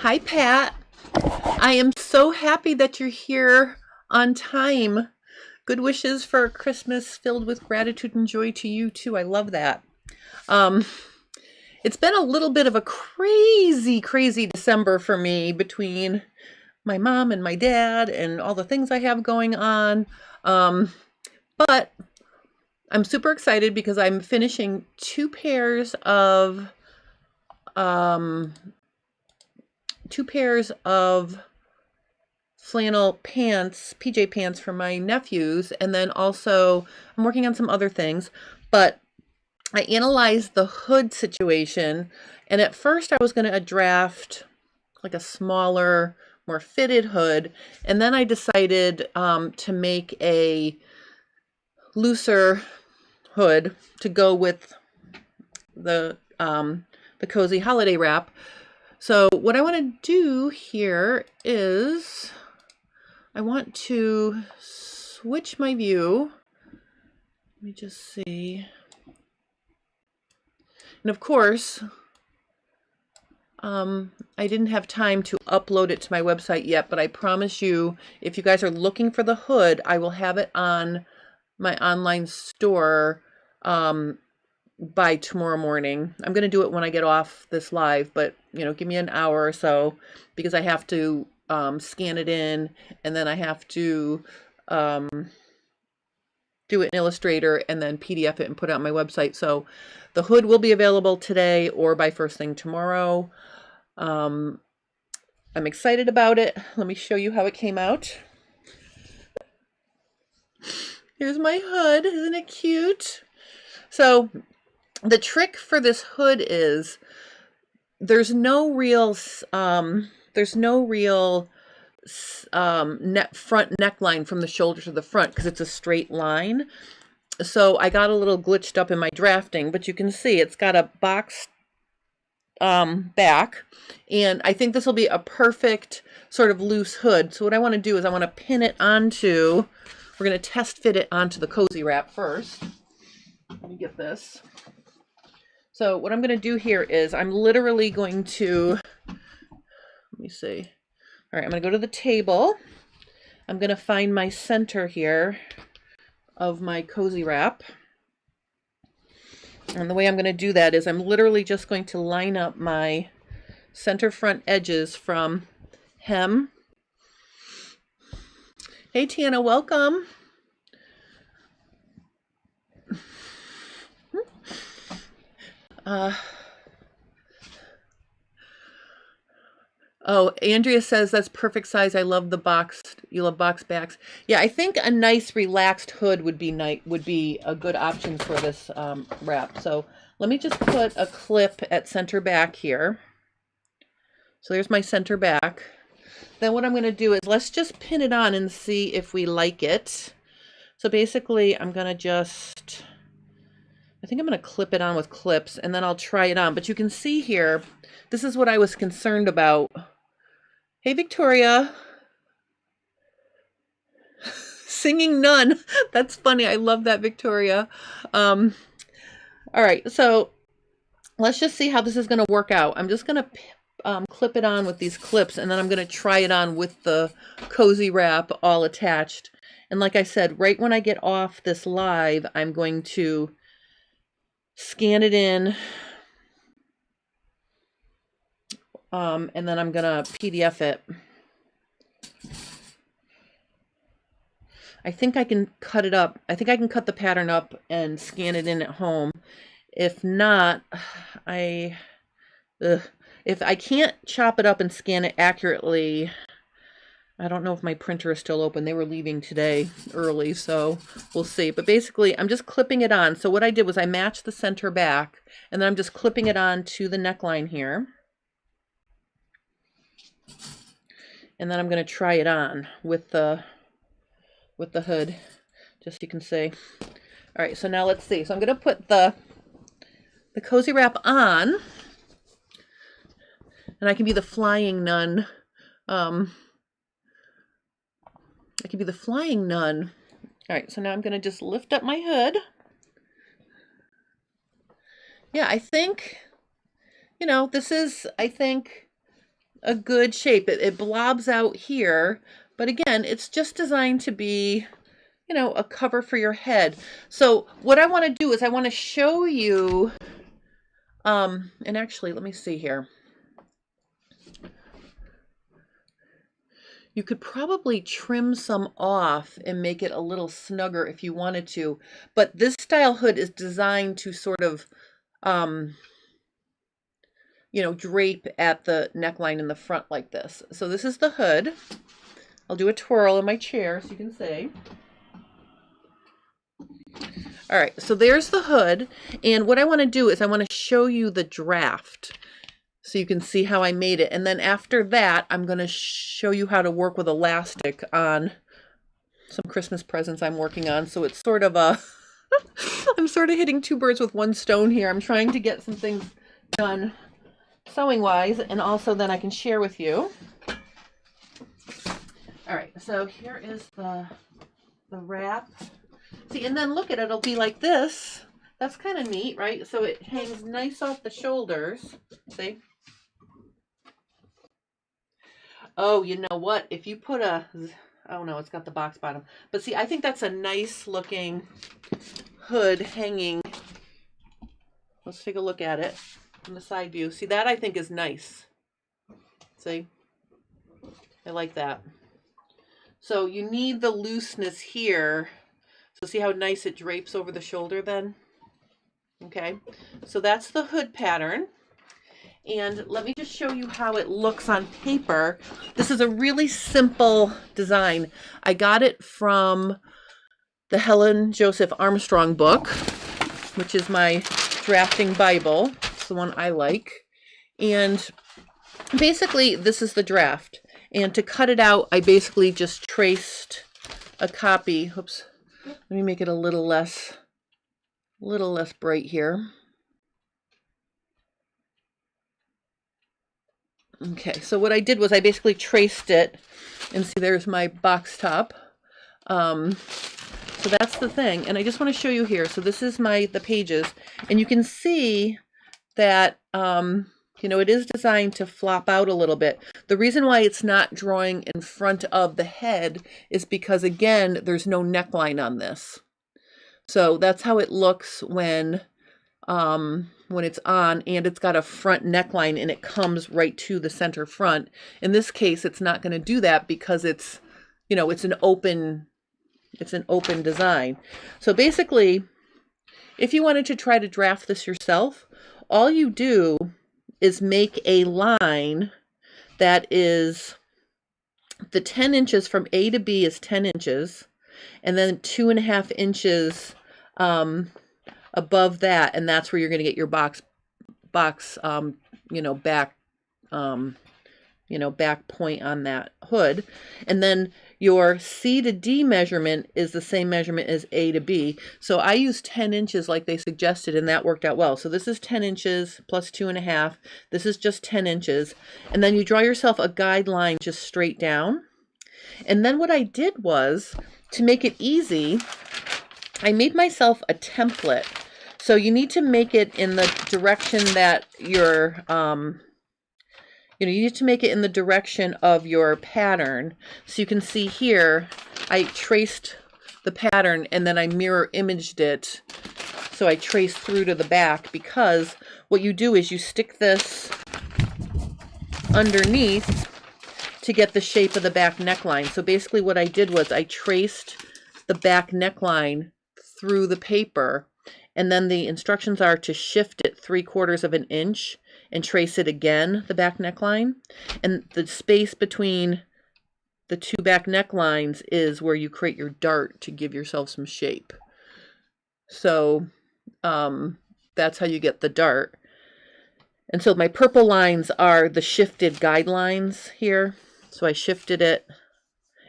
Hi, Pat. I am so happy that you're here on time. Good wishes for a Christmas filled with gratitude and joy to you, too. I love that. Um, it's been a little bit of a crazy December for me between my mom and my dad and all the things I have going on. But I'm super excited because I'm finishing um, two pairs of flannel pants, PJ pants for my nephews, and then also I'm working on some other things, but I analyzed the hood situation, and at first I was going to draft like a smaller, more fitted hood, and then I decided to make a looser hood to go with the cozy holiday wrap. So what I want to do here is I want to switch my view. Let me just see. And of course, I didn't have time to upload it to my website yet, but I promise you, if you guys are looking for the hood, I will have it on my online store by tomorrow morning. I'm going to do it when I get off this live, but give me an hour or so because I have to scan it in, and then I have to do it in Illustrator and then PDF it and put it on my website. So the hood will be available today or by first thing tomorrow. I'm excited about it. Let me show you how it came out. Here's my hood. Isn't it cute? So the trick for this hood is there's no real front neckline from the shoulder to the front because it's a straight line. So I got a little glitched up in my drafting, but you can see it's got a boxed back, and I think this will be a perfect sort of loose hood. So what I want to do is I want to pin it onto, we're going to test fit it onto the cozy wrap first. Let me get this. So what I'm going to do here is I'm literally going to, let me see. All right, I'm going to go to the table. I'm going to find my center here of my cozy wrap. And the way I'm going to do that is I'm literally just going to line up my center front edges from hem. Hey, Tiana, welcome. Oh, Andrea says that's perfect size. I love the boxed. You love box backs. Yeah, I think a nice relaxed hood would be a good option for this wrap. So let me just put a clip at center back here. So there's my center back. Then what I'm going to do is let's just pin it on and see if we like it. So basically I'm going to just, I think I'm going to clip it on with clips and then I'll try it on. But you can see here, this is what I was concerned about. Hey, Victoria. Singing nun. That's funny. I love that, Victoria. All right, so let's just see how this is going to work out. I'm just going to clip it on with these clips, and then I'm going to try it on with the cozy wrap all attached. And like I said, right when I get off this live, I'm going to scan it in, and then I'm going to PDF it. I think I can cut it up. I think I can cut the pattern up and scan it in at home. If not, if I can't chop it up and scan it accurately, I don't know if my printer is still open. They were leaving today early, so we'll see. But basically, I'm just clipping it on. So what I did was I matched the center back, and then I'm just clipping it on to the neckline here. And then I'm going to try it on with the hood, just so you can see. All right, so now let's see. So I'm going to put the cozy wrap on, and I can be the flying nun. I can be the flying nun. All right, so now I'm going to just lift up my hood. Yeah, I think, this is, I think, a good shape. It blobs out here, but again, it's just designed to be, you know, a cover for your head. So what I want to do is I want to show you, and actually, let me see here. You could probably trim some off and make it a little snugger if you wanted to, but this style hood is designed to sort of, you know, drape at the neckline in the front like this. So this is the hood. I'll do a twirl in my chair so you can see. All right, so there's the hood, and what I want to do is I want to show you the draft so you can see how I made it. And then after that, I'm going to show you how to work with elastic on some Christmas presents I'm working on. So it's sort of a, I'm sort of hitting two birds with one stone here. I'm trying to get some things done sewing wise, and also then I can share with you. All right, so here is the wrap. See, and then look at it, it'll be like this. That's kind of neat, right? So it hangs nice off the shoulders. See? Oh, you know what? If you put a, oh no, it's got the box bottom. But see, I think that's a nice looking hood hanging. Let's take a look at it from the side view. See, that I think is nice. See? I like that. So you need the looseness here. So see how nice it drapes over the shoulder then? Okay, so that's the hood pattern. And let me just show you how it looks on paper. This is a really simple design. I got it from the Helen Joseph Armstrong book, which is my drafting Bible. It's the one I like. And basically, this is the draft. And to cut it out, I basically just traced a copy. Oops, let me make it a little less bright here. Okay, so what I did was I basically traced it, and see there's my box top. So that's the thing, and I just want to show you here. So this is the pages, and you can see that you know, it is designed to flop out a little bit. The reason why it's not drawing in front of the head is because, again, there's no neckline on this. So that's how it looks when it's on, and it's got a front neckline and it comes right to the center front. In this case, it's not going to do that because it's, you know, it's an open design. So basically, if you wanted to try to draft this yourself, all you do is make a line that is the 10 inches from A to B is 10 inches, and then 2.5 inches above that, and that's where you're going to get your box you know, back back point on that hood. And then your C to D measurement is the same measurement as A to B. So I used 10 inches like they suggested, and that worked out well. So this is 10 inches plus 2.5. This is just 10 inches. And then you draw yourself a guideline just straight down. And then what I did was, to make it easy, I made myself a template. So you need to make it in the direction that you're, you need to make it in the direction of your pattern. So you can see here, I traced the pattern and then I mirror imaged it. So I traced through to the back, because what you do is you stick this underneath to get the shape of the back neckline. So basically what I did was I traced the back neckline through the paper, and then the instructions are to shift it 3/4 of an inch and trace it again, the back neckline. And the space between the two back necklines is where you create your dart to give yourself some shape. So that's how you get the dart. And so my purple lines are the shifted guidelines here. So I shifted it,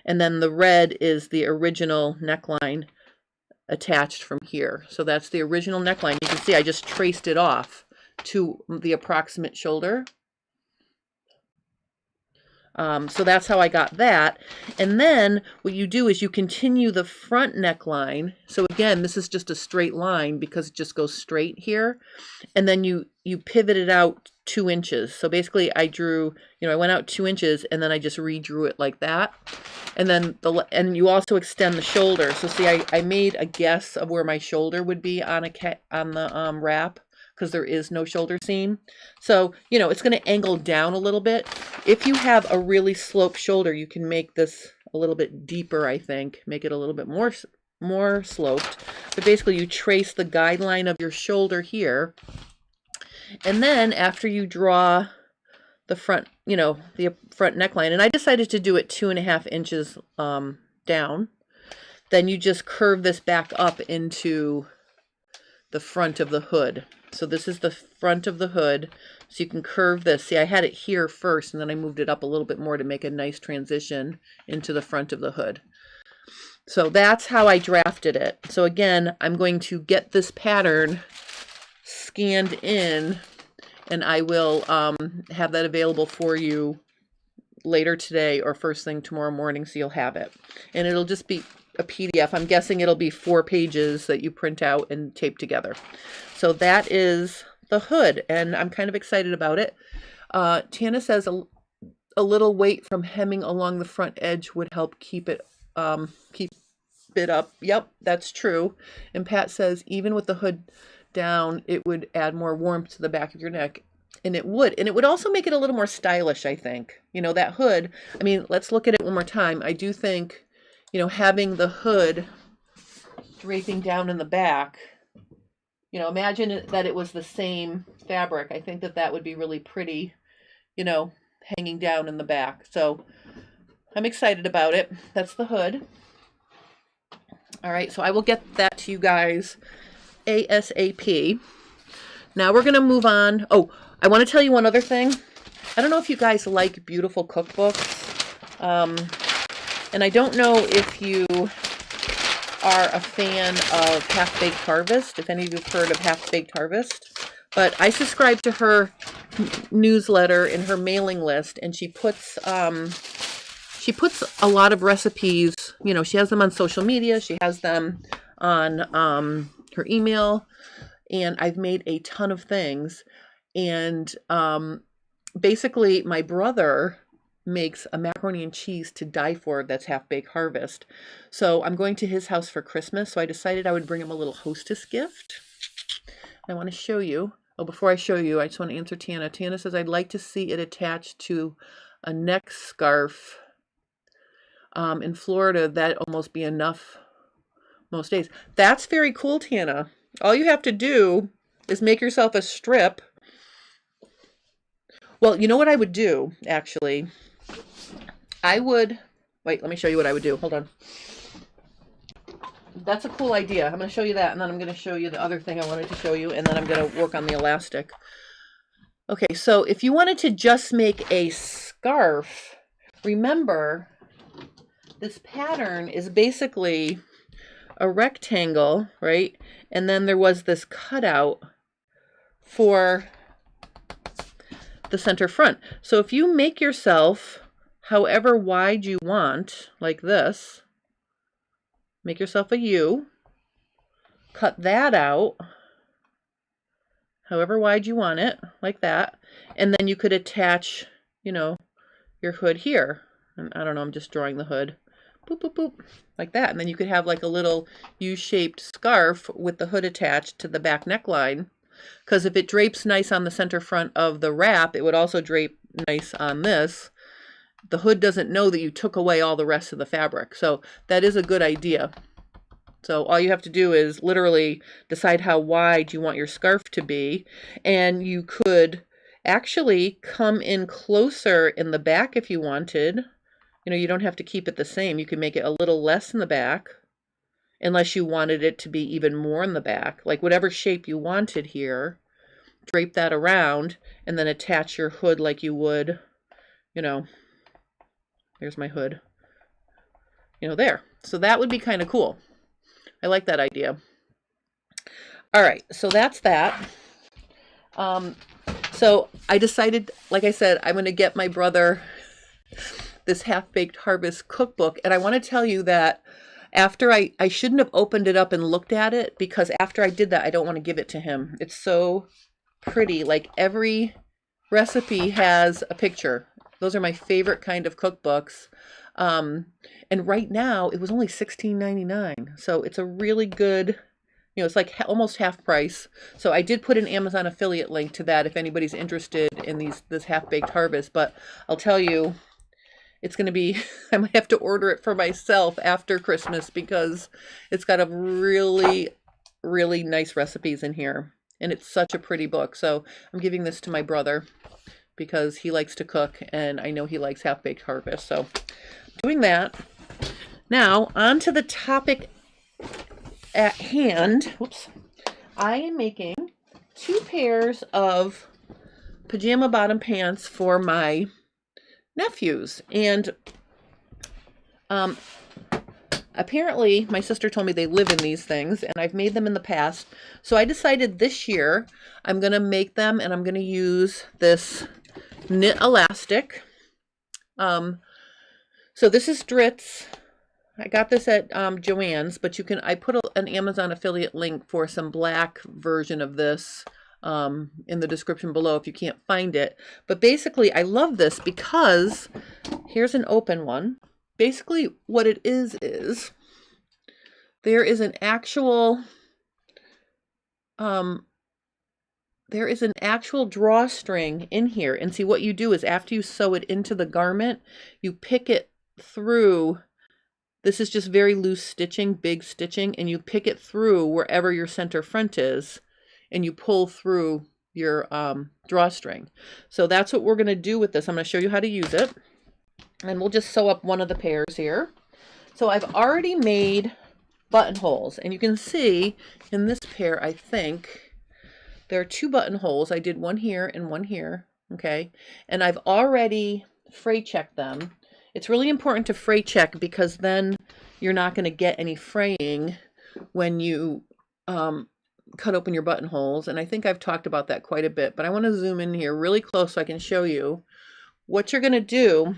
and then the red is the original neckline attached from here. So that's the original neckline. You can see I just traced it off to the approximate shoulder. So that's how I got that. And then what you do is you continue the front neckline. So again, this is just a straight line because it just goes straight here. And then you pivot it out 2 inches. So basically I drew, I went out 2 inches and then I just redrew it like that. And then and you also extend the shoulder. So see, I made a guess of where my shoulder would be on the wrap, because there is no shoulder seam. So, it's going to angle down a little bit. If you have a really sloped shoulder, you can make this a little bit deeper, I think, make it a little bit more sloped. But basically you trace the guideline of your shoulder here. And then after you draw the front, the front neckline, and I decided to do it 2.5 inches down, then you just curve this back up into the front of the hood. So this is the front of the hood. So you can curve this. See, I had it here first, and then I moved it up a little bit more to make a nice transition into the front of the hood. So that's how I drafted it. So again, I'm going to get this pattern scanned in, and I will have that available for you later today or first thing tomorrow morning, so you'll have it. And it'll just be a PDF. I'm guessing it'll be 4 pages that you print out and tape together. So that is the hood, and I'm kind of excited about it. Tana says a little weight from hemming along the front edge would help keep it up. Yep, that's true. And Pat says even with the hood down, it would add more warmth to the back of your neck. And it would. And it would also make it a little more stylish, I think. That hood, I mean, let's look at it one more time. I do think, having the hood draping down in the back, imagine that it was the same fabric. I think that would be really pretty, hanging down in the back. So I'm excited about it. That's the hood. All right, so I will get that to you guys ASAP. Now we're going to move on. Oh, I want to tell you one other thing. I don't know if you guys like beautiful cookbooks. And I don't know if you are a fan of Half Baked Harvest, if any of you have heard of Half Baked Harvest. But I subscribe to her newsletter and her mailing list, and she puts a lot of recipes. She has them on social media. She has them on her email. And I've made a ton of things. And basically, my brother makes a macaroni and cheese to die for that's Half Baked Harvest. So I'm going to his house for Christmas. So I decided I would bring him a little hostess gift. I want to show you. Oh, before I show you, I just want to answer Tana. Tana says, I'd like to see it attached to a neck scarf. In Florida, that'd almost be enough most days. That's very cool, Tana. All you have to do is make yourself a strip. Well, you know what I would do, actually? Wait, let me show you what I would do. Hold on. That's a cool idea. I'm going to show you that, and then I'm going to show you the other thing I wanted to show you, and then I'm going to work on the elastic. Okay, so if you wanted to just make a scarf, remember, this pattern is basically a rectangle, right? And then there was this cutout for the center front. So if you make yourself however wide you want, like this, make yourself a U, cut that out however wide you want it, like that, and then you could attach, your hood here. And I don't know, I'm just drawing the hood. Boop, boop, boop, like that. And then you could have like a little U-shaped scarf with the hood attached to the back neckline. Because if it drapes nice on the center front of the wrap, it would also drape nice on this. The hood doesn't know that you took away all the rest of the fabric. So that is a good idea. So all you have to do is literally decide how wide you want your scarf to be. And you could actually come in closer in the back if you wanted. You don't have to keep it the same. You can make it a little less in the back, unless you wanted it to be even more in the back. Like whatever shape you wanted here, drape that around, and then attach your hood like you would, there's my hood, there. So that would be kind of cool. I like that idea. All right, so that's that. So I decided, like I said, I'm going to get my brother this Half-Baked Harvest cookbook. And I want to tell you that after I shouldn't have opened it up and looked at it, because after I did that, I don't want to give it to him. It's so pretty. Like every recipe has a picture. Those are my favorite kind of cookbooks. And right now it was only $16.99. So it's a really good, you know, it's like almost half price. So I did put an Amazon affiliate link to that if anybody's interested in this Half-Baked Harvest. But I'll tell you, it's going to be, I might have to order it for myself after Christmas because it's got a really, really nice recipes in here. And it's such a pretty book. So I'm giving this to my brother because he likes to cook and I know he likes Half-Baked Harvest. So doing that. Now on to the topic at hand. Whoops. I am making 2 pairs of pajama bottom pants for my nephews. And apparently my sister told me they live in these things and I've made them in the past. So I decided this year I'm going to make them and I'm going to use this knit elastic. So this is Dritz. I got this at Joann's, but I put an Amazon affiliate link for some black version of this in the description below if you can't find it. But basically I love this because here's an open one. Basically what it is there is an actual drawstring in here. And see, what you do is after you sew it into the garment, you pick it through. This is just very loose stitching, big stitching, and you pick it through wherever your center front is and you pull through your drawstring. So that's what we're going to do with this. I'm going to show you how to use it. And we'll just sew up one of the pairs here. So I've already made buttonholes. And you can see in this pair, I think, there are 2 buttonholes. I did one here and one here. Okay. And I've already fray checked them. It's really important to fray check because then you're not going to get any fraying when you cut open your buttonholes. And I think I've talked about that quite a bit, but I want to zoom in here really close so I can show you what you're going to do.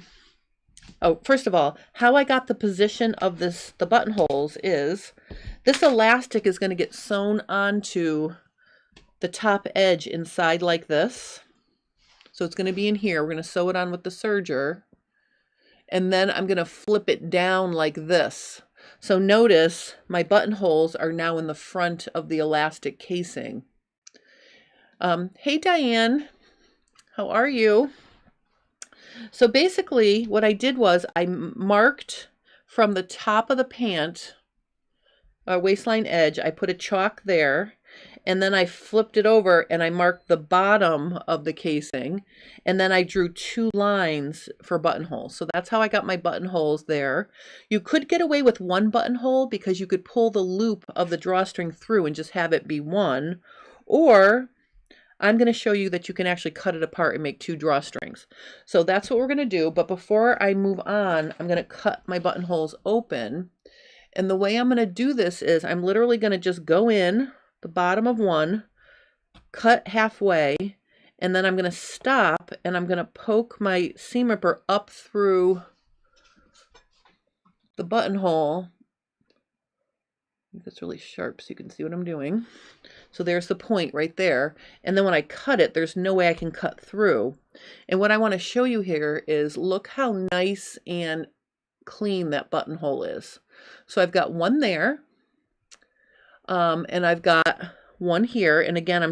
Oh, first of all, how I got the position of the buttonholes is this elastic is going to get sewn onto the top edge inside like this. So it's going to be in here. We're going to sew it on with the serger. And then I'm going to flip it down like this. So notice my buttonholes are now in the front of the elastic casing. Hey Diane, how are you? So basically what I did was I marked from the top of the pant, waistline edge, I put a chalk there. And then I flipped it over and I marked the bottom of the casing. And then I drew 2 lines for buttonholes. So that's how I got my buttonholes there. You could get away with 1 buttonhole because you could pull the loop of the drawstring through and just have it be 1. Or I'm going to show you that you can actually cut it apart and make 2 drawstrings. So that's what we're going to do. But before I move on, I'm going to cut my buttonholes open. And the way I'm going to do this is I'm literally going to just go in the bottom of one, cut halfway, and then I'm going to stop and I'm going to poke my seam ripper up through the buttonhole. I think that's really sharp so you can see what I'm doing. So there's the point right there. And then when I cut it, there's no way I can cut through. And what I want to show you here is look how nice and clean that buttonhole is. So I've got one there. And I've got one here. And again,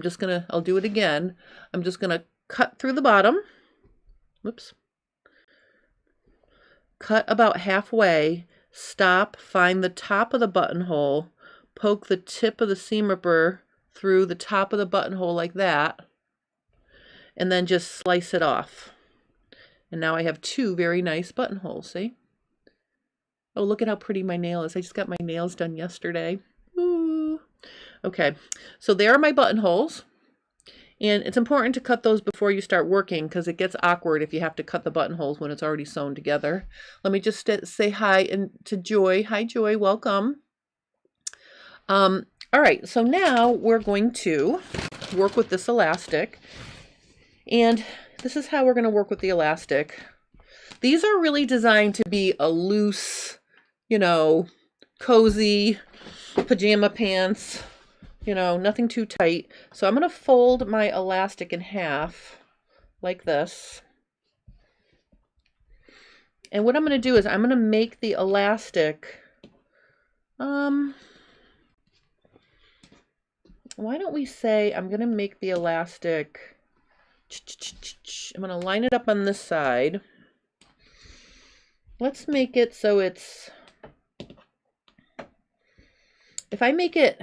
I'll do it again. I'm just going to cut through the bottom. Whoops. Cut about halfway, stop, find the top of the buttonhole, poke the tip of the seam ripper through the top of the buttonhole like that, and then just slice it off. And now I have 2 very nice buttonholes, see? Oh, look at how pretty my nail is. I just got my nails done yesterday. Ooh. Okay, so there are my buttonholes. And it's important to cut those before you start working because it gets awkward if you have to cut the buttonholes when it's already sewn together. Let me just say hi to Joy. Hi, Joy. Welcome. All right, so now we're going to work with this elastic. And this is how we're going to work with the elastic. These are really designed to be a loose, you know, cozy pajama pants, you know, nothing too tight. So I'm going to fold my elastic in half like this. And what I'm going to do is I'm going to make the elastic, why don't we say I'm going to make the elastic, I'm going to line it up on this side. Let's make it so it's, if I make it,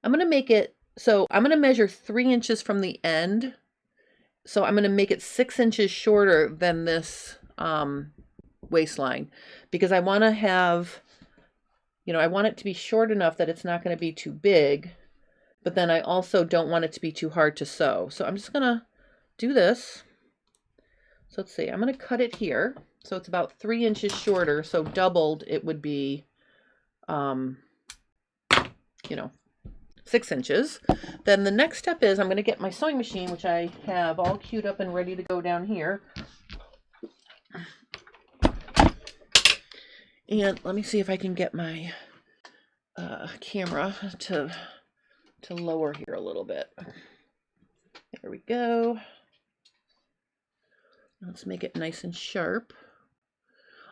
I'm going to make it, so I'm going to measure 3 inches from the end. So I'm going to make it 6 inches shorter than this waistline, because I want to have, you know, I want it to be short enough that it's not going to be too big, but then I also don't want it to be too hard to sew. So I'm just going to do this. So let's see, I'm going to cut it here. So it's about 3 inches shorter. So doubled, it would be, you know, 6 inches. Then the next step is I'm going to get my sewing machine, which I have all queued up and ready to go down here. And let me see if I can get my camera to lower here a little bit. There we go. Let's make it nice and sharp.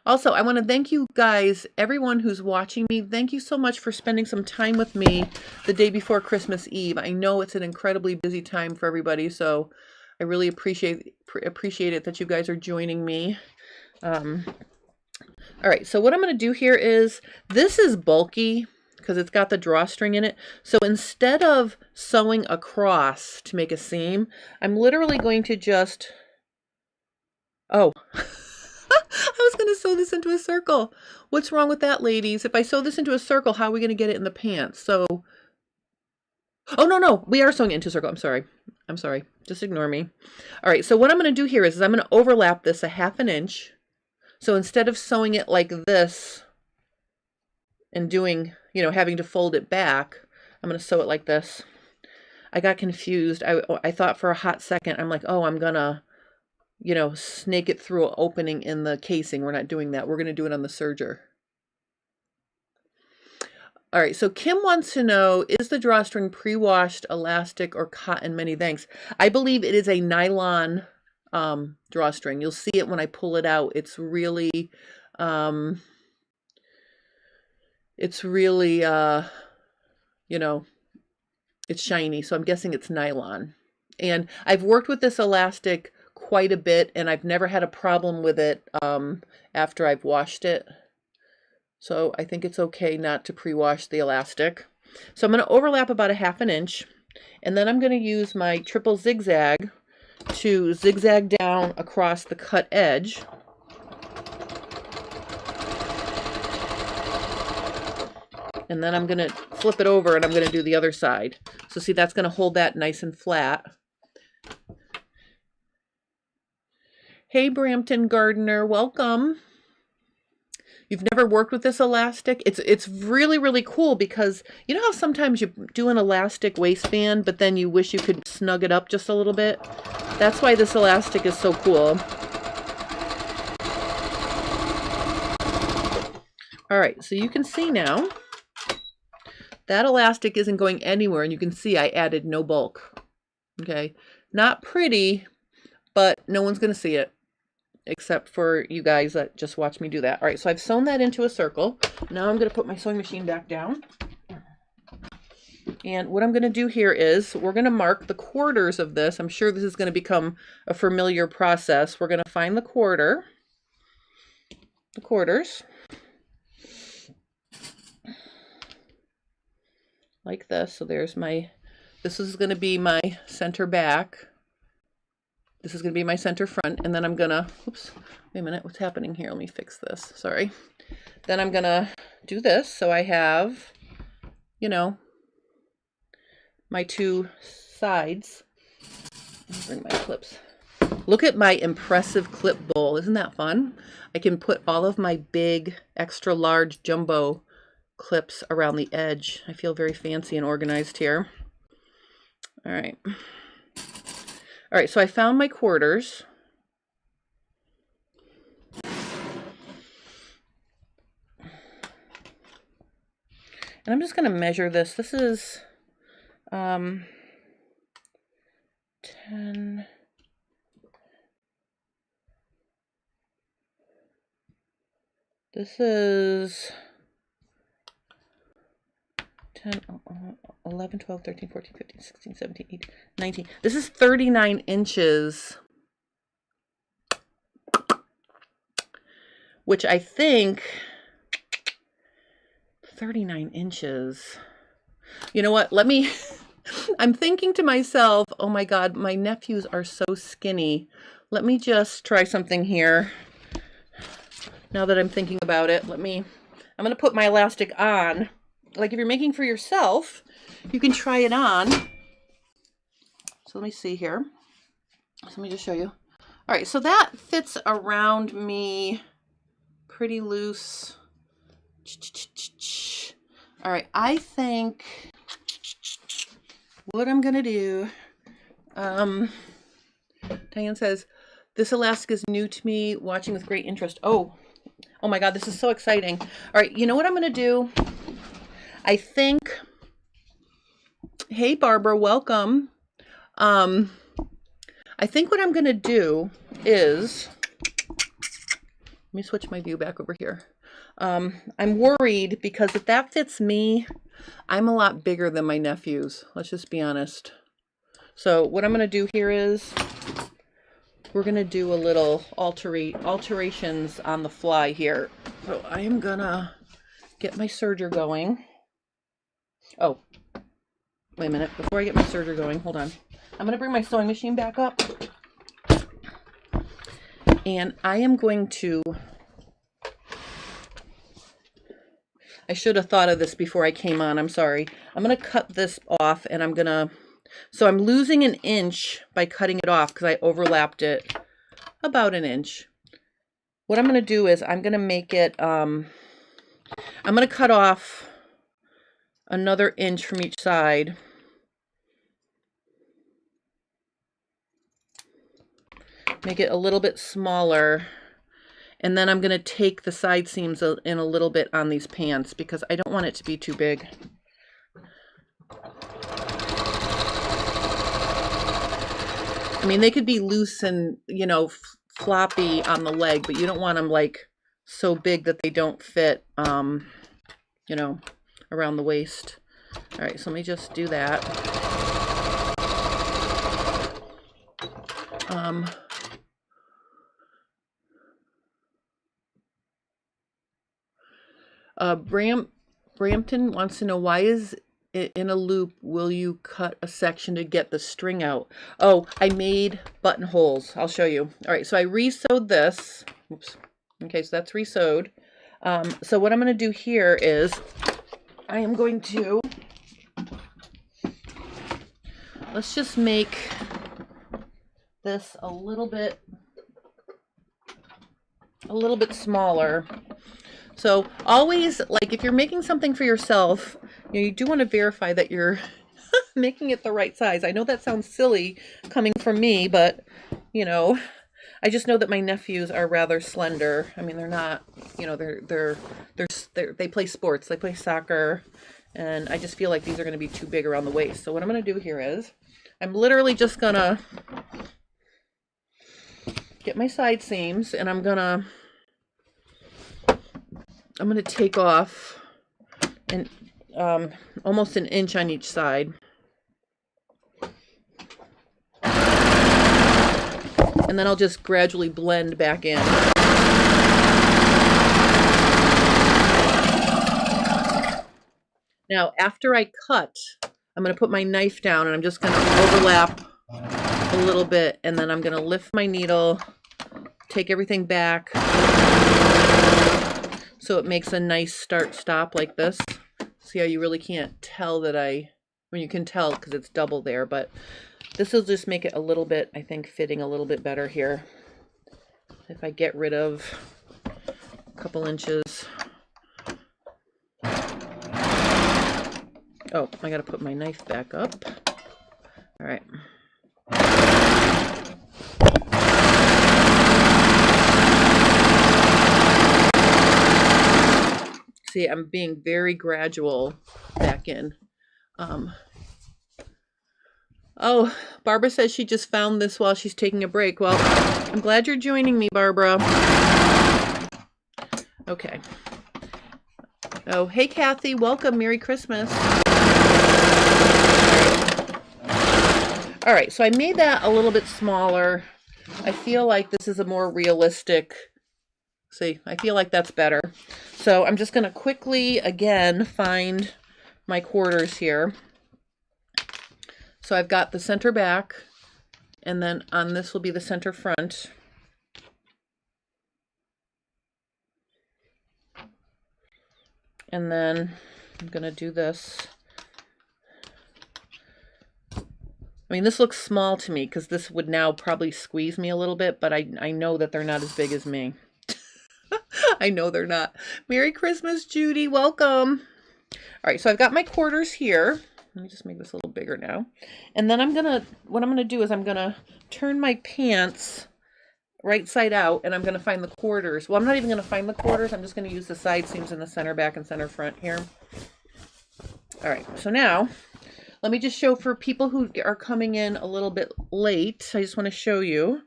Also, I want to thank you guys, everyone who's watching me. Thank you so much for spending some time with me the day before Christmas Eve. I know it's an incredibly busy time for everybody, so I really appreciate it that you guys are joining me. All right, so what I'm going to do here is, this is bulky because it's got the drawstring in it. So instead of sewing across to make a seam, I'm literally going to just, oh, I was going to sew this into a circle. What's wrong with that, ladies? If I sew this into a circle, how are we going to get it in the pants? So, oh, no, we are sewing it into a circle. I'm sorry. Just ignore me. All right, so what I'm going to do here is I'm going to overlap this a 1/2 inch. So instead of sewing it like this and doing, you know, having to fold it back, I'm going to sew it like this. I got confused. I thought for a hot second, I'm like, oh, I'm going to, you know, snake it through an opening in the casing. We're not doing that. We're going to do it on the serger. All right, so Kim wants to know, is the drawstring pre-washed, elastic, or cotton? Many thanks. I believe it is a nylon drawstring. You'll see it when I pull it out. It's really, you know, it's shiny. So I'm guessing it's nylon. And I've worked with this elastic quite a bit, and I've never had a problem with it after I've washed it. So I think it's okay not to pre-wash the elastic. So I'm going to overlap about a 1/2 inch, and then I'm going to use my triple zigzag to zigzag down across the cut edge. And then I'm going to flip it over and I'm going to do the other side. So see, that's going to hold that nice and flat. Hey, Brampton Gardener, welcome. You've never worked with this elastic? It's really, really cool, because you know how sometimes you do an elastic waistband, but then you wish you could snug it up just a little bit? That's why this elastic is so cool. All right, so you can see now that elastic isn't going anywhere, and you can see I added no bulk. Okay, not pretty, but no one's going to see it, except for you guys that just watch me do that. All right, so I've sewn that into a circle. Now I'm going to put my sewing machine back down. And what I'm going to do here is we're going to mark the quarters of this. I'm sure this is going to become a familiar process. We're going to find the quarters. Like this. So there's my, this is going to be my center back. This is going to be my center front, and then I'm going to, oops, wait a minute, what's happening here? Let me fix this, sorry. Then I'm going to do this, so I have, you know, my two sides. Bring my clips. Look at my impressive clip bowl, isn't that fun? I can put all of my big, extra large jumbo clips around the edge. I feel very fancy and organized here. All right. All right, so I found my quarters. And I'm just going to measure this. This is 10. This is 10, 11, 12, 13, 14, 15, 16, 17, 18, 19. This is 39 inches. Which I think 39 inches. You know what? Let me, I'm thinking to myself, oh my God, my nephews are so skinny. Let me just try something here. Now that I'm thinking about it, I'm going to put my elastic on. Like if you're making for yourself, you can try it on. So let me see here. So let me just show you. All right, so that fits around me pretty loose. All right, I think what I'm gonna do, Diane says, this elastic is new to me, watching with great interest. Oh my God, this is so exciting. All right, you know what I'm gonna do? I think, hey Barbara, welcome. I think what I'm gonna do is, let me switch my view back over here. I'm worried because if that fits me, I'm a lot bigger than my nephews. Let's just be honest. So what I'm going to do here is we're going to do a little alterations on the fly here. So I am going to get my serger going. Oh, wait a minute. Before I get my serger going, hold on. I'm going to bring my sewing machine back up. And I am going to, I should have thought of this before I came on, I'm sorry. I'm going to cut this off and I'm going to, so I'm losing an inch by cutting it off because I overlapped it about an inch. What I'm going to do is I'm going to make it, I'm going to cut off another inch from each side. Make it a little bit smaller. And then I'm going to take the side seams in a little bit on these pants because I don't want it to be too big. I mean, they could be loose and, you know, floppy on the leg, but you don't want them like so big that they don't fit, you know, around the waist. All right, so let me just do that. Brampton wants to know, why is it in a loop? Will you cut a section to get the string out? Oh, I made buttonholes. I'll show you. All right, so I re-sewed this. Oops. Okay, so that's re-sewed. So what I'm going to do here is I am going to, let's just make this a little bit smaller. So always, like if you're making something for yourself, you know, you do want to verify that you're making it the right size. I know that sounds silly coming from me, but you know, I just know that my nephews are rather slender. I mean, they're not, you know, they play sports, they play soccer, and I just feel like these are going to be too big around the waist. So what I'm going to do here is I'm literally just going to get my side seams and I'm going to take off almost an inch on each side. And then I'll just gradually blend back in. Now, after I cut, I'm going to put my knife down and I'm just going to overlap a little bit, and then I'm going to lift my needle, take everything back so it makes a nice start-stop like this. See how you really can't tell that you can tell because it's double there, but this will just make it a little bit, I think, fitting a little bit better here. If I get rid of a couple inches. Oh, I got to put my knife back up. All right. See, I'm being very gradual back in. Oh, Barbara says she just found this while she's taking a break. Well, I'm glad you're joining me, Barbara. Okay. Oh, hey, Kathy. Welcome. Merry Christmas. All right, so I made that a little bit smaller. I feel like this is a more realistic, see, I feel like that's better. So I'm just going to quickly, again, find my quarters here. So I've got the center back, and then on this will be the center front. And then I'm going to do this. I mean, this looks small to me because this would now probably squeeze me a little bit, but I know that they're not as big as me. I know they're not. Merry Christmas, Judy. Welcome. All right, so I've got my quarters here. Let me just make this a little bigger now. And then what I'm gonna do is I'm gonna turn my pants right side out, and I'm gonna find the quarters. Well, I'm not even gonna find the quarters. I'm just gonna use the side seams in the center back and center front here. All right, so now let me just show for people who are coming in a little bit late. I just want to show you.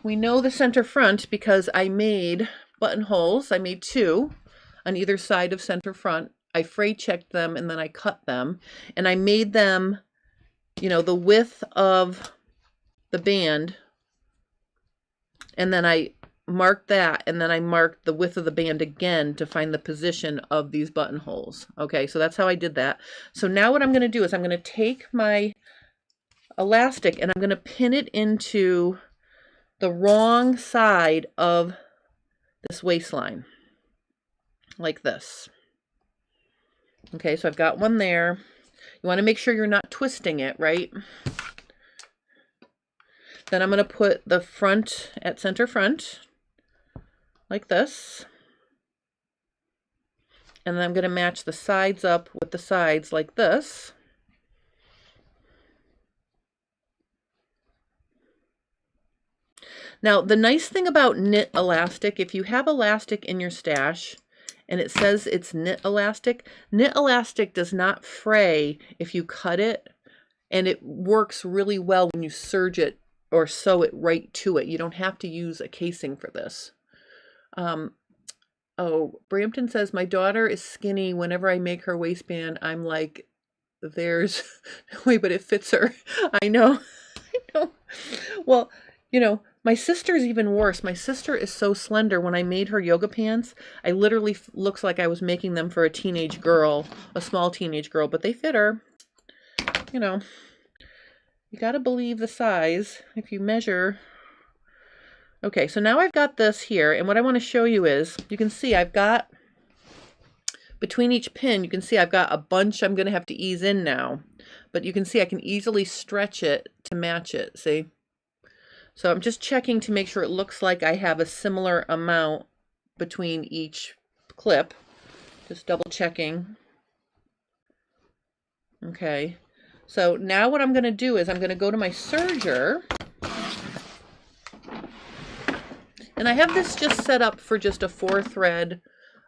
We know the center front because I made buttonholes. I made 2 on either side of center front. I fray checked them and then I cut them. And I made them, you know, the width of the band. And then I marked that, and then I marked the width of the band again to find the position of these buttonholes. Okay, so that's how I did that. So now what I'm going to do is I'm going to take my elastic and I'm going to pin it into the wrong side of this waistline, like this. Okay, so I've got one there. You want to make sure you're not twisting it, right? Then I'm going to put the front at center front, like this. And then I'm going to match the sides up with the sides like this. Now, the nice thing about knit elastic, if you have elastic in your stash and it says it's knit elastic does not fray if you cut it, and it works really well when you serge it or sew it right to it. You don't have to use a casing for this. Oh, Brampton says, my daughter is skinny. Whenever I make her waistband, I'm like, there's no way, but it fits her. I know. I know. Well, you know, my sister's even worse. My sister is so slender. When I made her yoga pants, I literally looks like I was making them for a teenage girl, a small teenage girl, but they fit her. You know, you got to believe the size if you measure. Okay, so now I've got this here, and what I want to show you is, you can see I've got, between each pin, you can see I've got a bunch I'm going to have to ease in now. But you can see I can easily stretch it to match it, see? So I'm just checking to make sure it looks like I have a similar amount between each clip. Just double checking. Okay, so now what I'm going to do is I'm going to go to my serger. And I have this just set up for just a 4-thread,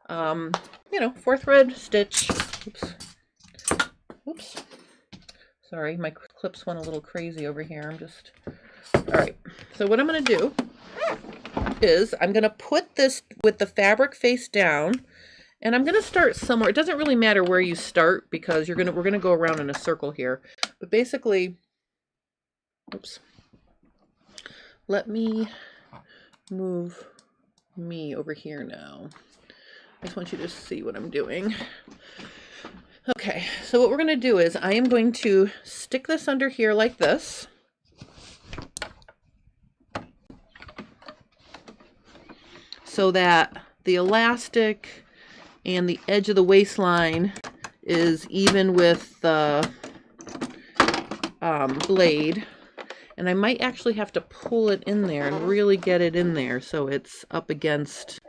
you know, 4-thread stitch. Oops. Oops. Sorry, my clips went a little crazy over here. I'm just, all right. So what I'm going to do is I'm going to put this with the fabric face down, and I'm going to start somewhere. It doesn't really matter where you start because we're going to go around in a circle here. But basically, oops. Let me move me over here now. I just want you to see what I'm doing. Okay, so what we're going to do is I am going to stick this under here like this. So that the elastic and the edge of the waistline is even with the blade. And I might actually have to pull it in there and really get it in there so it's up against,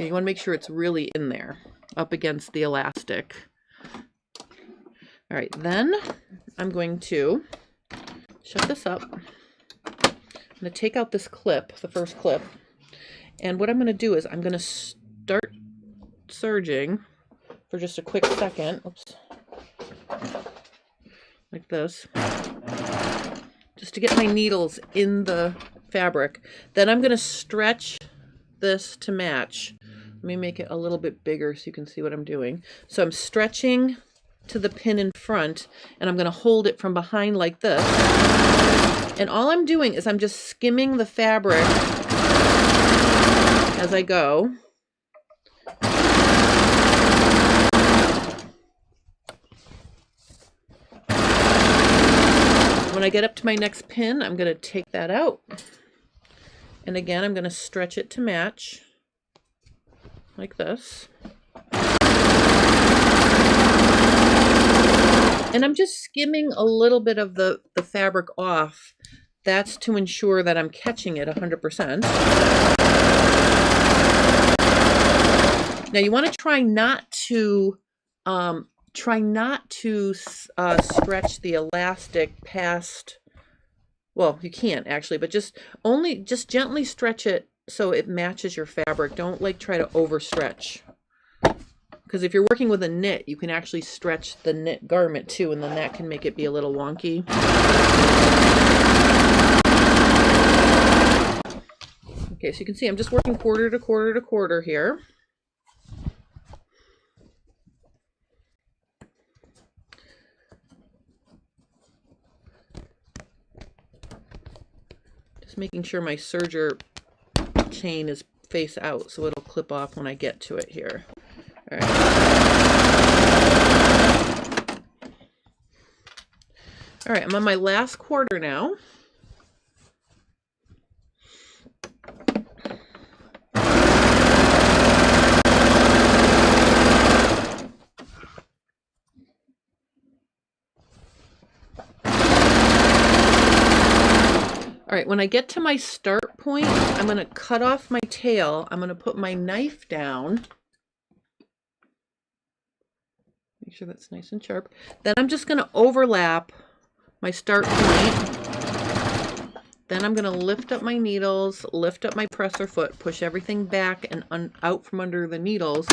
you want to make sure it's really in there, up against the elastic. All right, then I'm going to shut this up. I'm going to take out this clip, the first clip. And what I'm going to do is I'm going to start serging for just a quick second. Oops. Like this. Just to get my needles in the fabric. Then I'm going to stretch this to match. Let me make it a little bit bigger so you can see what I'm doing. So I'm stretching to the pin in front, and I'm going to hold it from behind like this. And all I'm doing is I'm just skimming the fabric as I go. When I get up to my next pin, I'm going to take that out. And again, I'm going to stretch it to match like this. And I'm just skimming a little bit of the fabric off. That's to ensure that I'm catching it 100%. Now you want to try not to stretch the elastic past. Well, you can't actually, but just gently stretch it so it matches your fabric. Don't like try to overstretch. Because if you're working with a knit, you can actually stretch the knit garment too, and then that can make it be a little wonky. Okay, so you can see I'm just working quarter to quarter to quarter here. Just making sure my serger chain is face out so it'll clip off when I get to it here. All right. All right, I'm on my last quarter now. All right, when I get to my start point, I'm going to cut off my tail. I'm going to put my knife down. Make sure that's nice and sharp. Then I'm just going to overlap my start point. Then I'm going to lift up my needles, lift up my presser foot, push everything back and out from under the needles,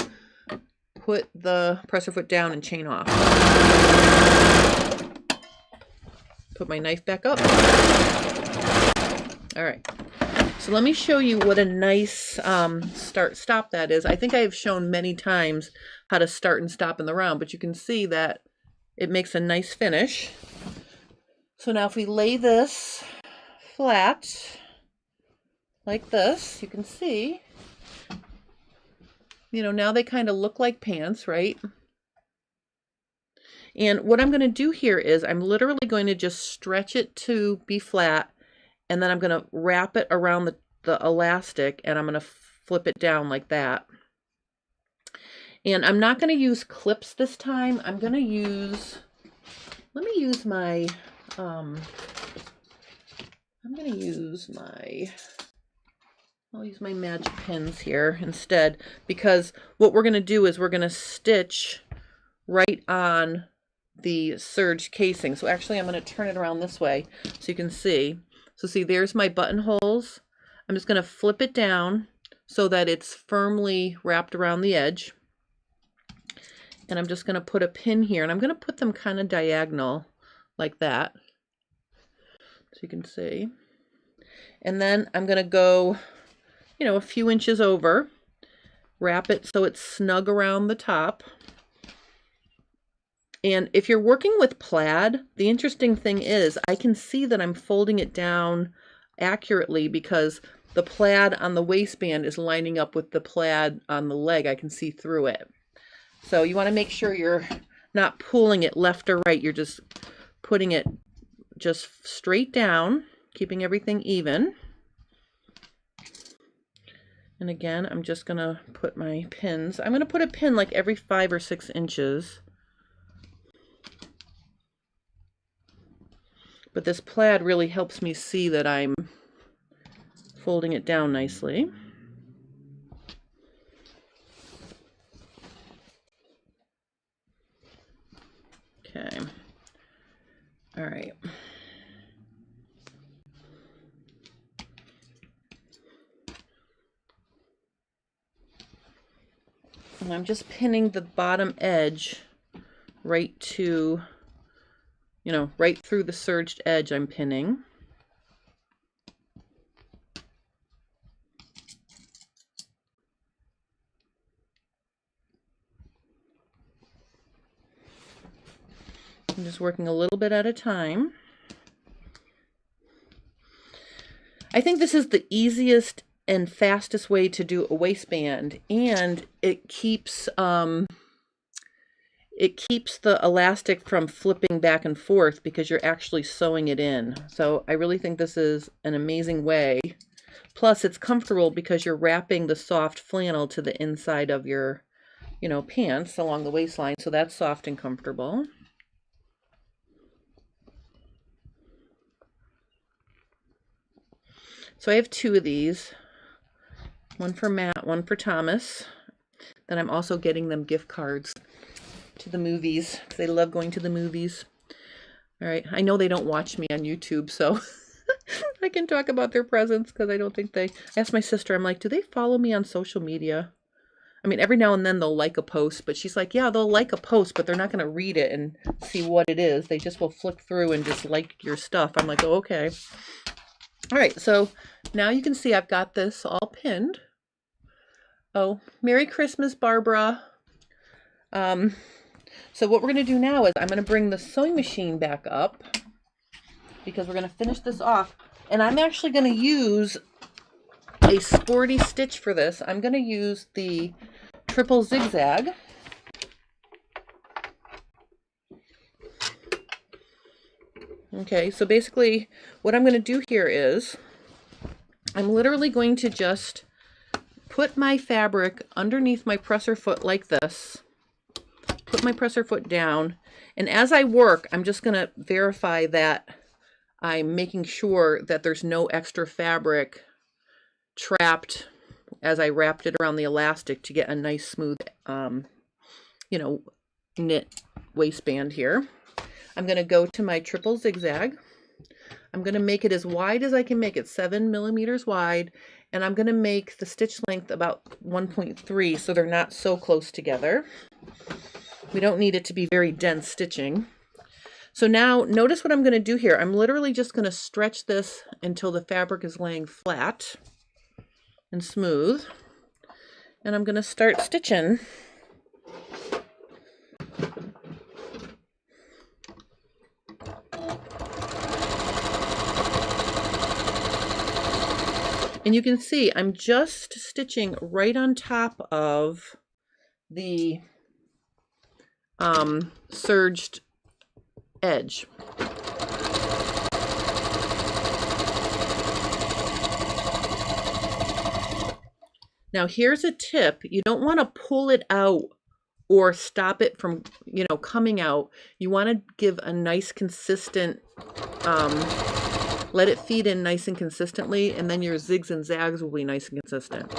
put the presser foot down and chain off. Put my knife back up. All right. So let me show you what a nice start-stop that is. I think I've shown many times how to start and stop in the round, but you can see that it makes a nice finish. So now if we lay this flat like this, you can see, you know, now they kind of look like pants, right? And what I'm going to do here is I'm literally going to just stretch it to be flat, and then I'm going to wrap it around the elastic, and I'm going to flip it down like that. And I'm not going to use clips this time. I'm going to use, let me use my, I'll use my magic pins here instead, because what we're going to do is we're going to stitch right on the serge casing. So actually I'm going to turn it around this way so you can see. So see, there's my buttonholes. I'm just going to flip it down so that it's firmly wrapped around the edge. And I'm just going to put a pin here, and I'm going to put them kind of diagonal like that, so you can see. And then I'm going to go, you know, a few inches over, wrap it so it's snug around the top. And if you're working with plaid, the interesting thing is I can see that I'm folding it down accurately because the plaid on the waistband is lining up with the plaid on the leg. I can see through it. So you want to make sure you're not pulling it left or right. You're just putting it just straight down, keeping everything even. And again, I'm just going to put my pins. I'm going to put a pin like every 5 or 6 inches. But this plaid really helps me see that I'm folding it down nicely. Okay. All right. I'm just pinning the bottom edge right to, you know, right through the serged edge I'm pinning. I'm just working a little bit at a time. I think this is the easiest and fastest way to do a waistband, and it keeps the elastic from flipping back and forth because you're actually sewing it in. So I really think this is an amazing way. Plus it's comfortable because you're wrapping the soft flannel to the inside of your, you know, pants along the waistline. So that's soft and comfortable. So I have 2 of these, one for Matt, one for Thomas. Then I'm also getting them gift cards to the movies because they love going to the movies. All right, I know they don't watch me on YouTube, so I can talk about their presents because I don't think they... I asked my sister, I'm like, do they follow me on social media? I mean, every now and then they'll like a post, but she's like, yeah, they'll like a post, but they're not going to read it and see what it is. They just will flick through and just like your stuff. I'm like, oh, okay. All right, so now you can see I've got this all pinned. Oh, Merry Christmas, Barbara. So what we're going to do now is I'm going to bring the sewing machine back up because we're going to finish this off. And I'm actually going to use a sporty stitch for this. I'm going to use the triple zigzag. Okay, so basically what I'm going to do here is I'm literally going to just put my fabric underneath my presser foot like this, put my presser foot down, and as I work, I'm just going to verify that I'm making sure that there's no extra fabric trapped as I wrapped it around the elastic to get a nice smooth, you know, knit waistband here. I'm going to go to my triple zigzag. I'm going to make it as wide as I can make it, 7 millimeters wide, and I'm going to make the stitch length about 1.3 so they're not so close together. We don't need it to be very dense stitching. So now notice what I'm going to do here. I'm literally just going to stretch this until the fabric is laying flat and smooth, and I'm going to start stitching. And you can see I'm just stitching right on top of the serged edge. Now here's a tip. You don't want to pull it out or stop it from, you know, coming out. You want to give a nice consistent, let it feed in nice and consistently, and then your zigs and zags will be nice and consistent.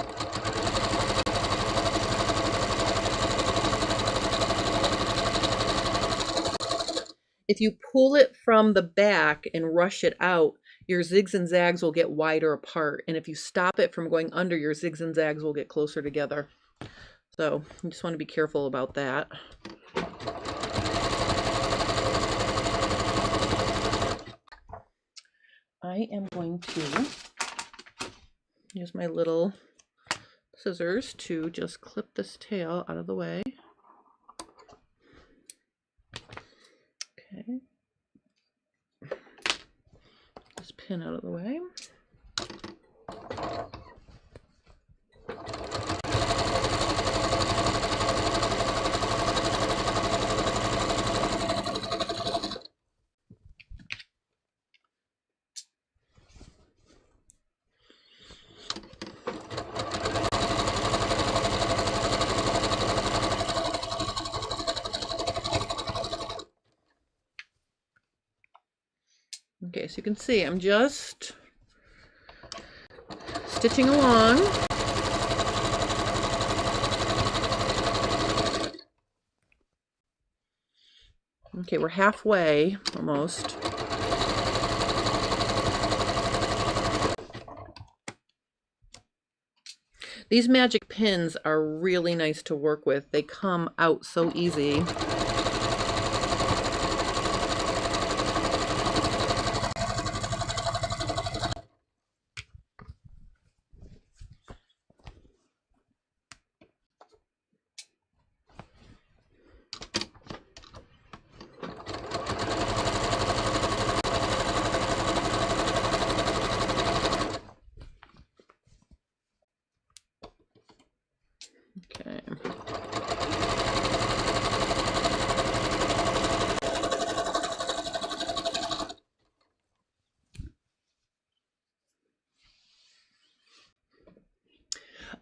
If you pull it from the back and rush it out, your zigs and zags will get wider apart. And if you stop it from going under, your zigs and zags will get closer together. So you just want to be careful about that. I am going to use my little scissors to just clip this tail out of the way. Okay. This pin out of the way. Okay, so you can see I'm just stitching along. Okay, we're halfway almost. These magic pins are really nice to work with. They come out so easy. Okay.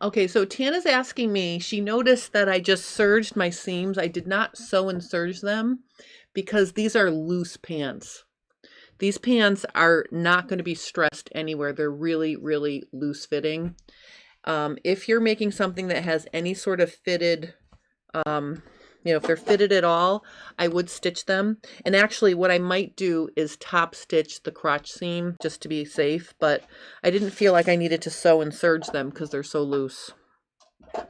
Okay, so Tana's asking me, she noticed that I just serged my seams. I did not sew and serge them because these are loose pants. These pants are not going to be stressed anywhere. They're really, really loose fitting. If you're making something that has any sort of fitted, if they're fitted at all, I would stitch them. And actually what I might do is top stitch the crotch seam just to be safe, but I didn't feel like I needed to sew and serge them because they're so loose. But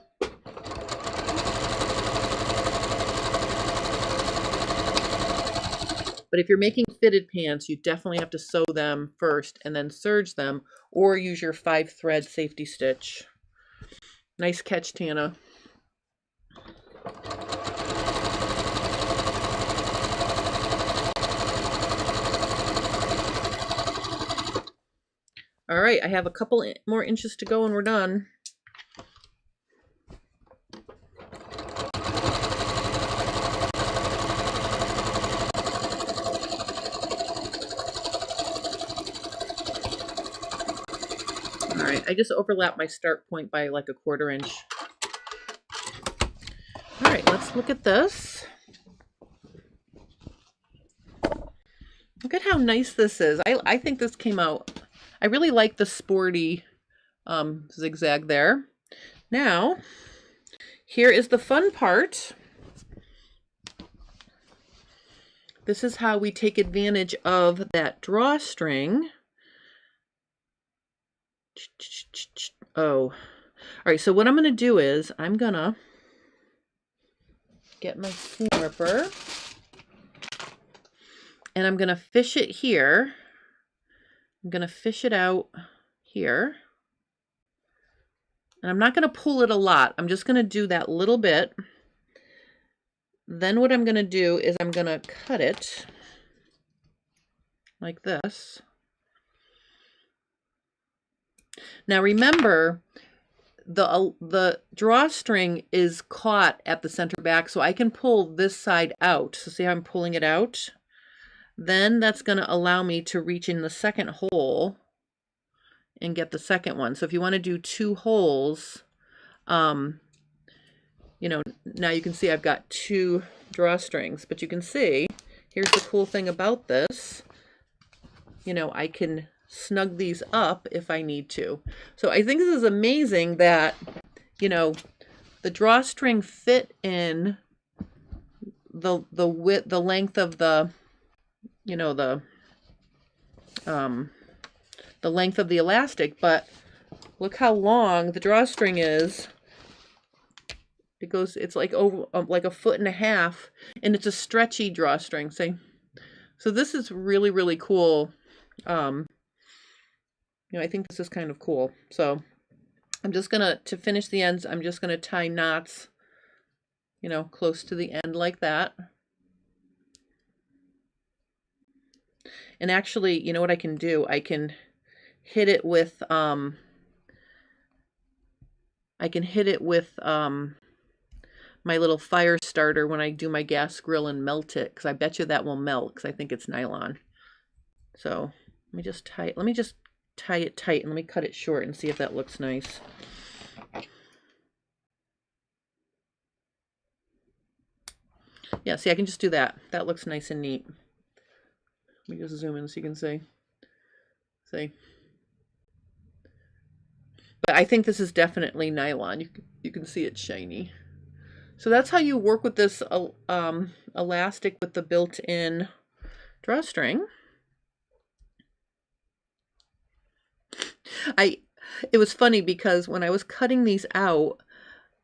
if you're making fitted pants, you definitely have to sew them first and then serge them, or use your 5-thread safety stitch. Nice catch, Tana. All right, I have a couple more inches to go and we're done. All right, I just overlapped my start point by like a 1/4 inch. All right, let's look at this. Look at how nice this is. I think this came out. I really like the sporty zigzag there. Now, here is the fun part. This is how we take advantage of that drawstring. Oh, all right. So what I'm going to do is I'm going to get my seam ripper and I'm going to fish it here. I'm going to fish it out here. And I'm not going to pull it a lot. I'm just going to do that little bit. Then what I'm going to do is I'm going to cut it like this. Now remember, the drawstring is caught at the center back, so I can pull this side out. So see how I'm pulling it out? Then that's going to allow me to reach in the second hole and get the second one. So if you want to do 2 holes, now you can see I've got 2 drawstrings, but you can see, here's the cool thing about this, I can snug these up if I need to. So I think this is amazing that, the drawstring fit in the width, the length of the, the length of the elastic, but look how long the drawstring is. It's like over like 1.5 foot, and it's a stretchy drawstring. See, so this is really, really cool. I think this is kind of cool. So I'm just gonna, to finish the ends, I'm just gonna tie knots, close to the end like that. And actually, you know what I can do? I can hit it with my little fire starter when I do my gas grill and melt it, because I bet you that will melt because I think it's nylon. So let me just tie it tight and let me cut it short and see if that looks nice. Yeah, see, I can just do that. That looks nice and neat. Let me just zoom in so you can see. See? But I think this is definitely nylon. You can see it's shiny. So that's how you work with this elastic with the built-in drawstring. It was funny because when I was cutting these out,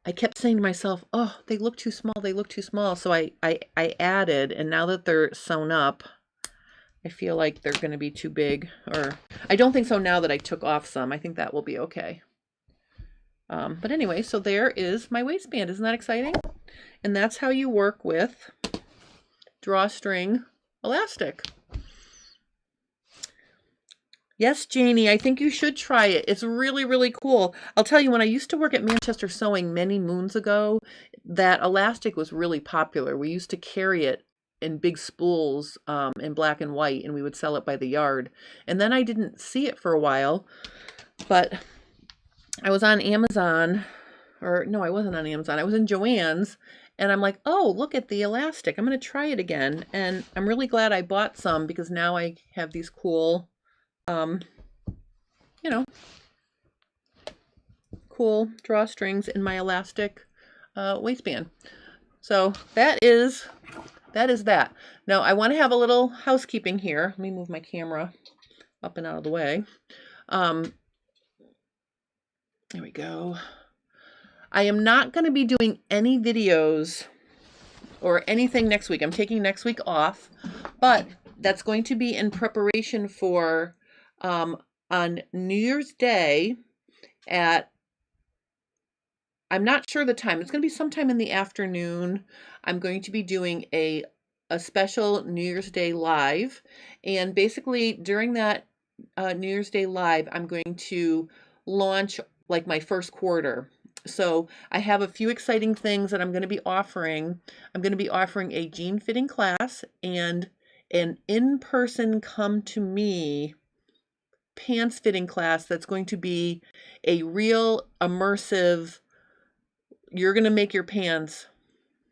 I kept saying to myself, oh, they look too small, they look too small. So I added, and now that they're sewn up, I feel like they're going to be too big. Or I don't think so now that I took off some. I think that will be okay. But anyway, so there is my waistband. Isn't that exciting? And that's how you work with drawstring elastic. Yes, Janie, I think you should try it. It's really, really cool. I'll tell you, when I used to work at Manchester Sewing many moons ago, that elastic was really popular. We used to carry it in big spools in black and white, and we would sell it by the yard. And then I didn't see it for a while, but I was on Amazon, or no, I wasn't on Amazon. I was in Joann's, and I'm like, oh, look at the elastic. I'm going to try it again. And I'm really glad I bought some because now I have these cool, you know, cool drawstrings in my elastic waistband. So that is that. Now I want to have a little housekeeping here. Let me move my camera up and out of the way. There we go. I am not going to be doing any videos or anything next week. I'm taking next week off, but that's going to be in preparation for on New Year's Day at, I'm not sure the time. It's going to be sometime in the afternoon. I'm going to be doing a special New Year's Day live. And basically during that New Year's Day live, I'm going to launch like my first quarter. So I have a few exciting things that I'm going to be offering. I'm going to be offering a jean fitting class and an in-person come to me pants fitting class that's going to be a real immersive, you're going to make your pants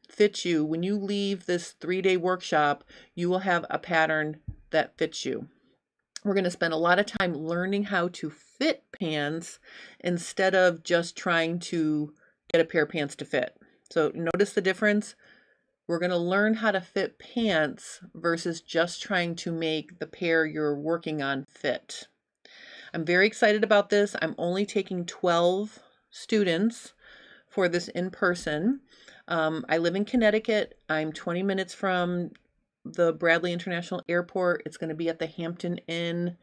fit you. When you leave this 3-day workshop, you will have a pattern that fits you. We're going to spend a lot of time learning how to fit pants instead of just trying to get a pair of pants to fit. So notice the difference. We're going to learn how to fit pants versus just trying to make the pair you're working on fit. I'm very excited about this. I'm only taking 12 students for this in person. I live in Connecticut. I'm 20 minutes from the Bradley International Airport. It's going to be at the Hampton Inn,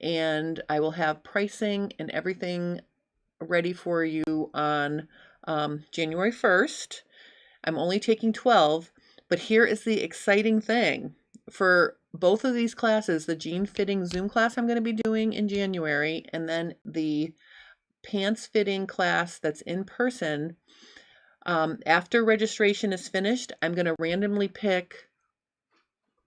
and I will have pricing and everything ready for you on January 1st. I'm only taking 12, but here is the exciting thing. For both of these classes, the jean fitting Zoom class I'm going to be doing in January, and then the pants fitting class that's in person, after registration is finished, I'm going to randomly pick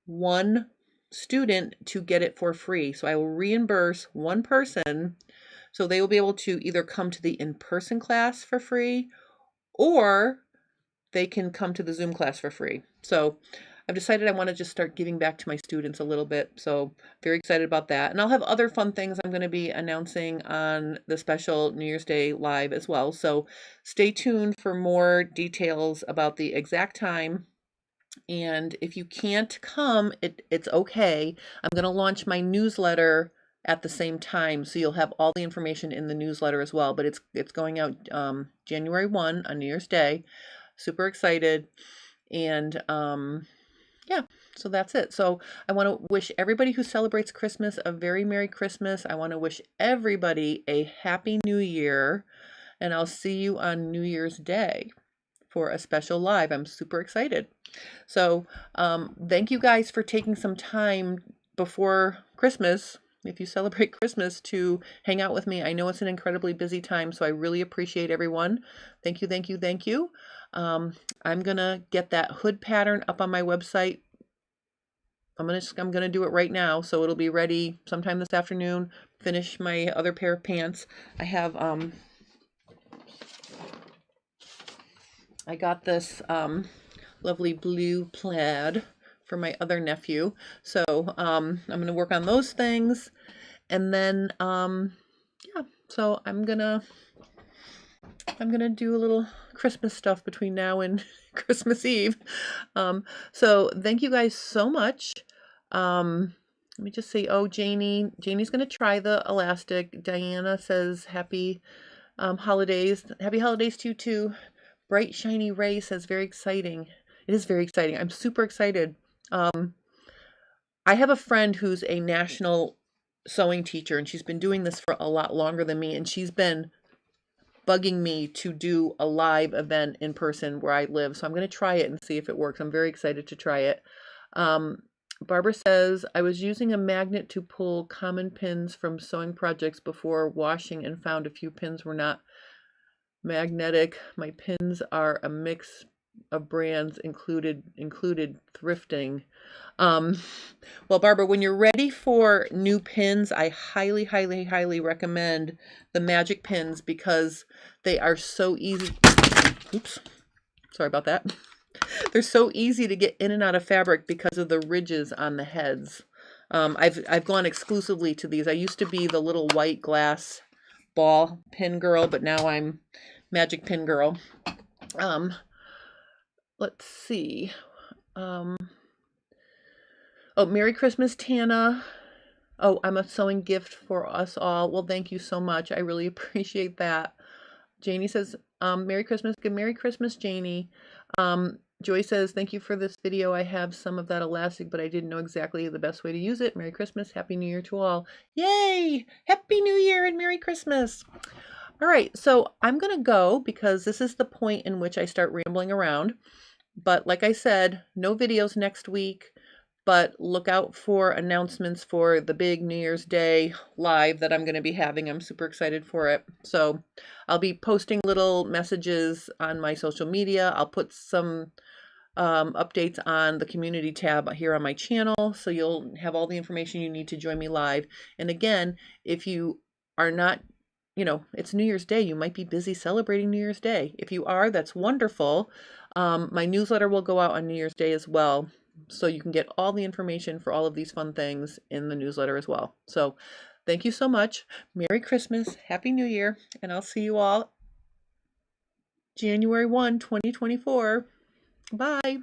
one student to get it for free. So I will reimburse one person, so they will be able to either come to the in-person class for free, or they can come to the Zoom class for free. So I've decided I want to just start giving back to my students a little bit. So very excited about that. And I'll have other fun things I'm going to be announcing on the special New Year's Day live as well. So stay tuned for more details about the exact time. And if you can't come, it's okay. I'm going to launch my newsletter at the same time, so you'll have all the information in the newsletter as well. But it's going out January 1 on New Year's Day. Super excited. And yeah, so that's it. So I want to wish everybody who celebrates Christmas a very Merry Christmas. I want to wish everybody a Happy New Year, and I'll see you on New Year's Day for a special live. I'm super excited. So thank you guys for taking some time before Christmas, if you celebrate Christmas, to hang out with me. I know it's an incredibly busy time, so I really appreciate everyone. Thank you, thank you, thank you. I'm gonna get that hood pattern up on my website. I'm gonna do it right now, so it'll be ready sometime this afternoon. Finish my other pair of pants. I have I got this lovely blue plaid for my other nephew. So I'm gonna work on those things, and then yeah. So I'm gonna do a little Christmas stuff between now and Christmas Eve. So thank you guys so much. Let me just see. Oh, Janie's going to try the elastic. Diana says happy holidays. Happy holidays to you too. Bright Shiny Ray says very exciting. It is very exciting. I'm super excited. I have a friend who's a national sewing teacher, and she's been doing this for a lot longer than me, and she's been bugging me to do a live event in person where I live. So I'm going to try it and see if it works. I'm very excited to try it. Barbara says, I was using a magnet to pull common pins from sewing projects before washing and found a few pins were not magnetic. My pins are a mix of brands, included thrifting. Well, Barbara, when you're ready for new pins, I highly, highly, highly recommend the magic pins because they are so easy. Oops, sorry about that. They're so easy to get in and out of fabric because of the ridges on the heads. I've gone exclusively to these. I used to be the little white glass ball pin girl, but now I'm magic pin girl. Let's see. Oh, Merry Christmas, Tana. Oh, I'm a sewing gift for us all. Well, thank you so much. I really appreciate that. Janie says, Merry Christmas. Good Merry Christmas, Janie. Joy says, thank you for this video. I have some of that elastic, but I didn't know exactly the best way to use it. Merry Christmas. Happy New Year to all. Yay! Happy New Year and Merry Christmas. All right, so I'm going to go because this is the point in which I start rambling around. But like I said, no videos next week, but look out for announcements for the big New Year's Day live that I'm going to be having. I'm super excited for it. So I'll be posting little messages on my social media. I'll put some updates on the community tab here on my channel, so you'll have all the information you need to join me live. And again, if you are not, it's New Year's Day, you might be busy celebrating New Year's Day. If you are, that's wonderful. My newsletter will go out on New Year's Day as well, so you can get all the information for all of these fun things in the newsletter as well. So thank you so much. Merry Christmas, Happy New Year, and I'll see you all January 1, 2024. Bye.